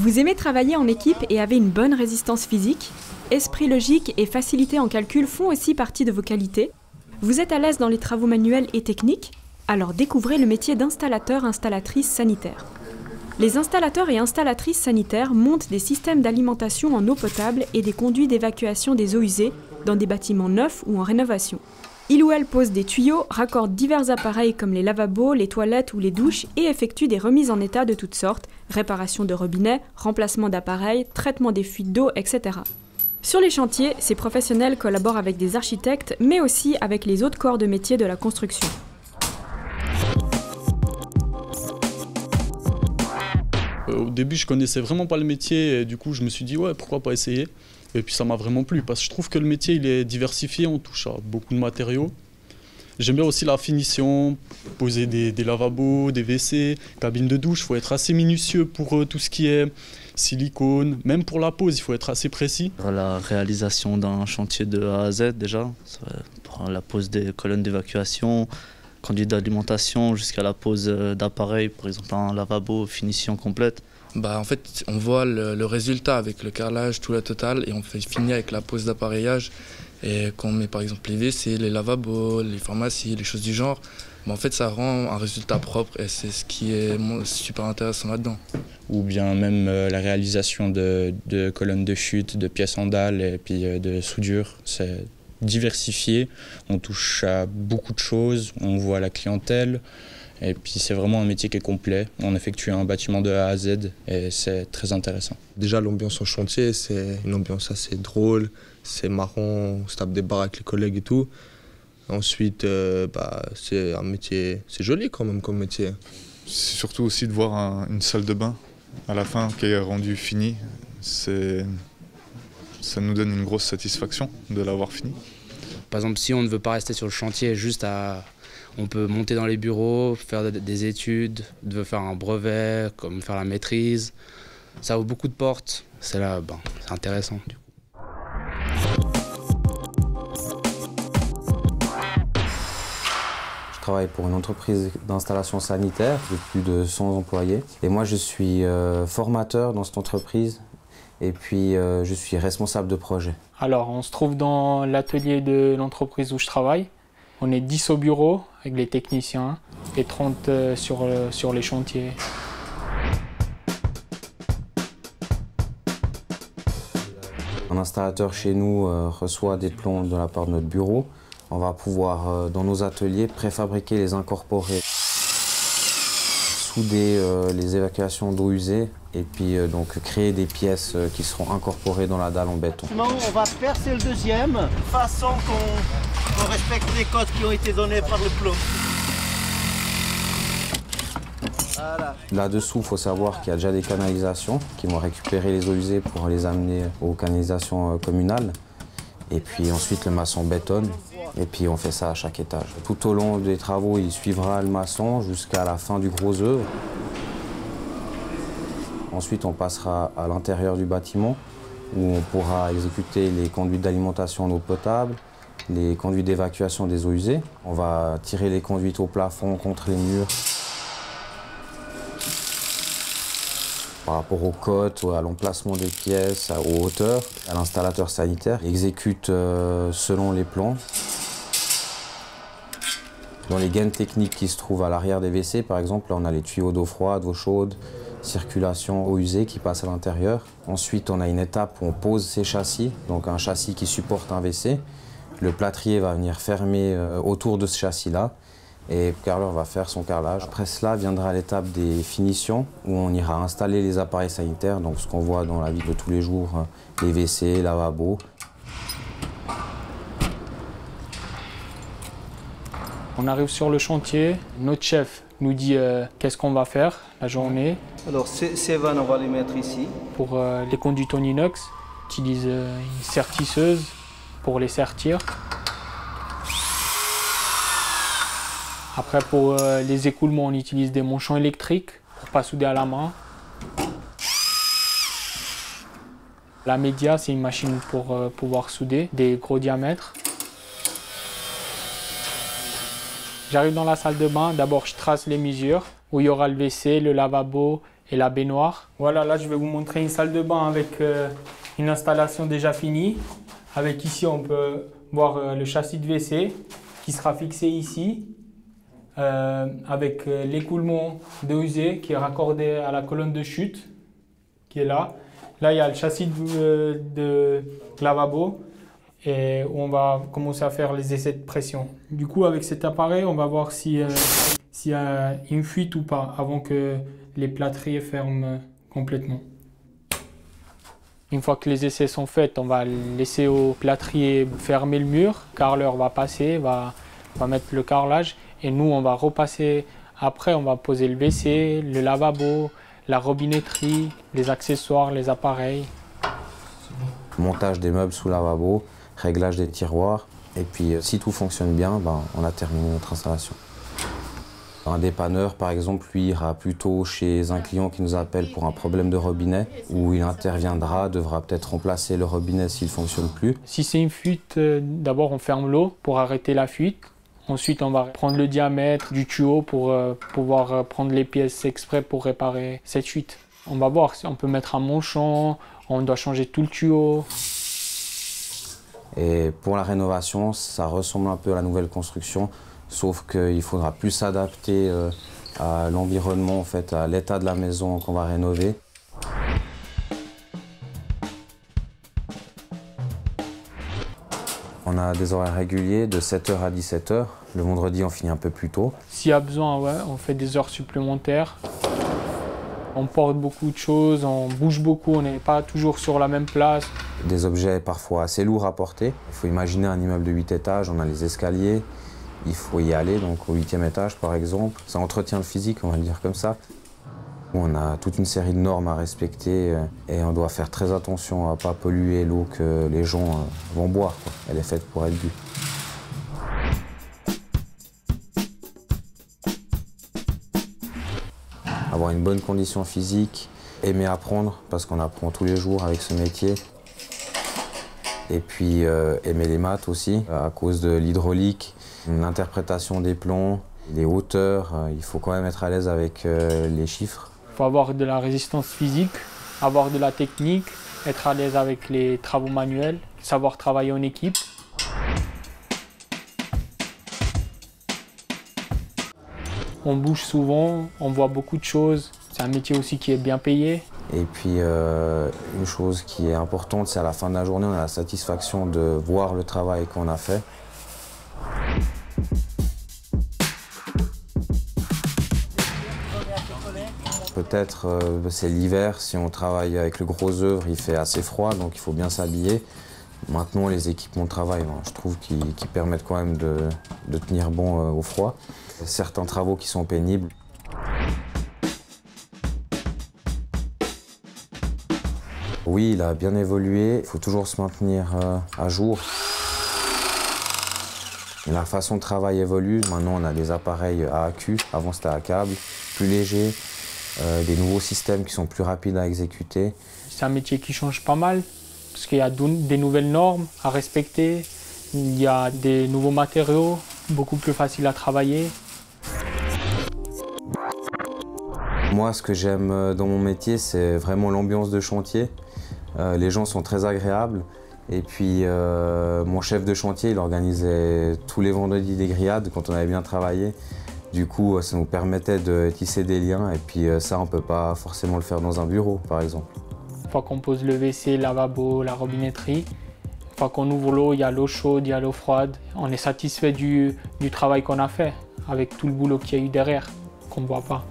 Vous aimez travailler en équipe et avez une bonne résistance physique? Esprit logique et facilité en calcul font aussi partie de vos qualités. Vous êtes à l'aise dans les travaux manuels et techniques? Alors découvrez le métier d'installateur-installatrice sanitaire. Les installateurs et installatrices sanitaires montent des systèmes d'alimentation en eau potable et des conduits d'évacuation des eaux usées dans des bâtiments neufs ou en rénovation. Ils ou elles posent des tuyaux, raccordent divers appareils comme les lavabos, les toilettes ou les douches et effectuent des remises en état de toutes sortes, réparation de robinets, remplacement d'appareils, traitement des fuites d'eau, etc. Sur les chantiers, ces professionnels collaborent avec des architectes, mais aussi avec les autres corps de métier de la construction. Au début, je connaissais vraiment pas le métier et du coup, je me suis dit ouais, pourquoi pas essayer. Et puis ça m'a vraiment plu parce que je trouve que le métier il est diversifié, on touche à beaucoup de matériaux. J'aime bien aussi la finition, poser des lavabos, des WC, cabines de douche. Il faut être assez minutieux pour tout ce qui est silicone. Même pour la pose, il faut être assez précis. La réalisation d'un chantier de A à Z déjà, pour la pose des colonnes d'évacuation, conduite d'alimentation jusqu'à la pose d'appareils, par exemple un lavabo, finition complète. En fait, on voit le résultat avec le carrelage, tout la totale, et on fait finir avec la pose d'appareillage. Et quand on met par exemple les WC, les lavabos, les pharmacies, les choses du genre, en fait ça rend un résultat propre et c'est ce qui est super intéressant là-dedans. Ou bien même la réalisation de colonnes de chute, de pièces en dalle et puis de soudure. C'est diversifié, on touche à beaucoup de choses, on voit la clientèle. Et puis c'est vraiment un métier qui est complet. On effectue un bâtiment de A à Z et c'est très intéressant. Déjà l'ambiance en chantier, c'est une ambiance assez drôle, c'est marrant, on se tape des barres avec les collègues et tout. Ensuite, c'est un métier, c'est joli quand même comme métier. C'est surtout aussi de voir une salle de bain à la fin qui est rendue finie. Ça nous donne une grosse satisfaction de l'avoir fini. Par exemple, si on ne veut pas rester sur le chantier on peut monter dans les bureaux, faire des études, faire un brevet, comme faire la maîtrise. Ça ouvre beaucoup de portes. C'est intéressant du coup. Je travaille pour une entreprise d'installation sanitaire de plus de 100 employés. Et moi, je suis formateur dans cette entreprise. Et puis, je suis responsable de projet. Alors, on se trouve dans l'atelier de l'entreprise où je travaille. On est 10 au bureau avec les techniciens et 30 sur les chantiers. Un installateur chez nous reçoit des plans de la part de notre bureau. On va pouvoir, dans nos ateliers, préfabriquer les incorporés, souder les évacuations d'eau usée et puis donc créer des pièces qui seront incorporées dans la dalle en béton. On va percer le deuxième, de façon qu'on respecte les codes qui ont été donnés par le plomb. Voilà. Là-dessous, il faut savoir qu'il y a déjà des canalisations qui vont récupérer les eaux usées pour les amener aux canalisations communales. Et puis ensuite, le maçon bétonne. Et puis on fait ça à chaque étage. Tout au long des travaux, il suivra le maçon jusqu'à la fin du gros œuvre. Ensuite, on passera à l'intérieur du bâtiment où on pourra exécuter les conduites d'alimentation en eau potable, les conduites d'évacuation des eaux usées. On va tirer les conduites au plafond contre les murs. Par rapport aux cotes, à l'emplacement des pièces, aux hauteurs, à l'installateur sanitaire exécute selon les plans. Dans les gaines techniques qui se trouvent à l'arrière des WC, par exemple, là, on a les tuyaux d'eau froide, eau chaude, circulation eau usée qui passe à l'intérieur. Ensuite, on a une étape où on pose ces châssis, donc un châssis qui supporte un WC. Le plâtrier va venir fermer autour de ce châssis-là et le carreleur va faire son carrelage. Après cela viendra l'étape des finitions où on ira installer les appareils sanitaires, donc ce qu'on voit dans la vie de tous les jours, les WC, lavabos. On arrive sur le chantier, notre chef nous dit qu'est-ce qu'on va faire la journée. Alors ces vannes, on va les mettre ici. Pour les conduites en inox, on utilise une sertisseuse pour les sertir. Après pour les écoulements, on utilise des manchons électriques pour ne pas souder à la main. La média, c'est une machine pour pouvoir souder des gros diamètres. J'arrive dans la salle de bain, d'abord je trace les mesures où il y aura le WC, le lavabo et la baignoire. Voilà, là je vais vous montrer une salle de bain avec une installation déjà finie. Avec ici, on peut voir le châssis de WC qui sera fixé ici. Avec l'écoulement d'eau usée qui est raccordé à la colonne de chute qui est là. Là, il y a le châssis de lavabo et on va commencer à faire les essais de pression. Du coup, avec cet appareil, on va voir s'il y a une fuite ou pas avant que les plâtriers ferment complètement. Une fois que les essais sont faits, on va laisser au plâtrier fermer le mur. Le carreleur va passer, va mettre le carrelage et nous, on va repasser. Après, on va poser le WC, le lavabo, la robinetterie, les accessoires, les appareils. Montage des meubles sous lavabo, réglage des tiroirs. Et puis, si tout fonctionne bien, on a terminé notre installation. Un dépanneur, par exemple, lui ira plutôt chez un client qui nous appelle pour un problème de robinet, où il interviendra, devra peut-être remplacer le robinet s'il ne fonctionne plus. Si c'est une fuite, d'abord on ferme l'eau pour arrêter la fuite. Ensuite, on va prendre le diamètre du tuyau pour pouvoir prendre les pièces exprès pour réparer cette fuite. On va voir si on peut mettre un manchon, on doit changer tout le tuyau. Et pour la rénovation, ça ressemble un peu à la nouvelle construction, sauf qu'il faudra plus s'adapter à l'environnement, en fait, à l'état de la maison qu'on va rénover. On a des horaires réguliers de 7h à 17h. Le vendredi, on finit un peu plus tôt. S'il y a besoin, ouais, on fait des heures supplémentaires. On porte beaucoup de choses, on bouge beaucoup, on n'est pas toujours sur la même place. Des objets parfois assez lourds à porter. Il faut imaginer un immeuble de 8 étages, on a les escaliers. Il faut y aller, donc au 8e étage par exemple. Ça entretient le physique, on va le dire comme ça. On a toute une série de normes à respecter et on doit faire très attention à ne pas polluer l'eau que les gens vont boire. Elle est faite pour être bue. Avoir une bonne condition physique, aimer apprendre, parce qu'on apprend tous les jours avec ce métier. Et puis aimer les maths aussi, à cause de l'hydraulique, l'interprétation des plans, les hauteurs. Il faut quand même être à l'aise avec les chiffres. Il faut avoir de la résistance physique, avoir de la technique, être à l'aise avec les travaux manuels, savoir travailler en équipe. On bouge souvent, on voit beaucoup de choses. C'est un métier aussi qui est bien payé. Et puis une chose qui est importante, c'est à la fin de la journée, on a la satisfaction de voir le travail qu'on a fait. Peut-être c'est l'hiver, si on travaille avec le gros œuvre, il fait assez froid, donc il faut bien s'habiller. Maintenant, les équipements de travail, je trouve qu'ils permettent quand même de tenir bon au froid. Certains travaux qui sont pénibles. Oui, il a bien évolué, il faut toujours se maintenir à jour. La façon de travail évolue, maintenant on a des appareils à accu, avant c'était à câble, plus léger. Des nouveaux systèmes qui sont plus rapides à exécuter. C'est un métier qui change pas mal, parce qu'il y a des nouvelles normes à respecter, il y a des nouveaux matériaux, beaucoup plus faciles à travailler. Moi, ce que j'aime dans mon métier, c'est vraiment l'ambiance de chantier. Les gens sont très agréables. Et puis, mon chef de chantier, il organisait tous les vendredis des grillades quand on avait bien travaillé. Du coup, ça nous permettait de tisser des liens et puis ça, on ne peut pas forcément le faire dans un bureau, par exemple. Une fois qu'on pose le WC, le lavabo, la robinetterie, une fois qu'on ouvre l'eau, il y a l'eau chaude, il y a l'eau froide. On est satisfait du travail qu'on a fait, avec tout le boulot qu'il y a eu derrière, qu'on ne voit pas.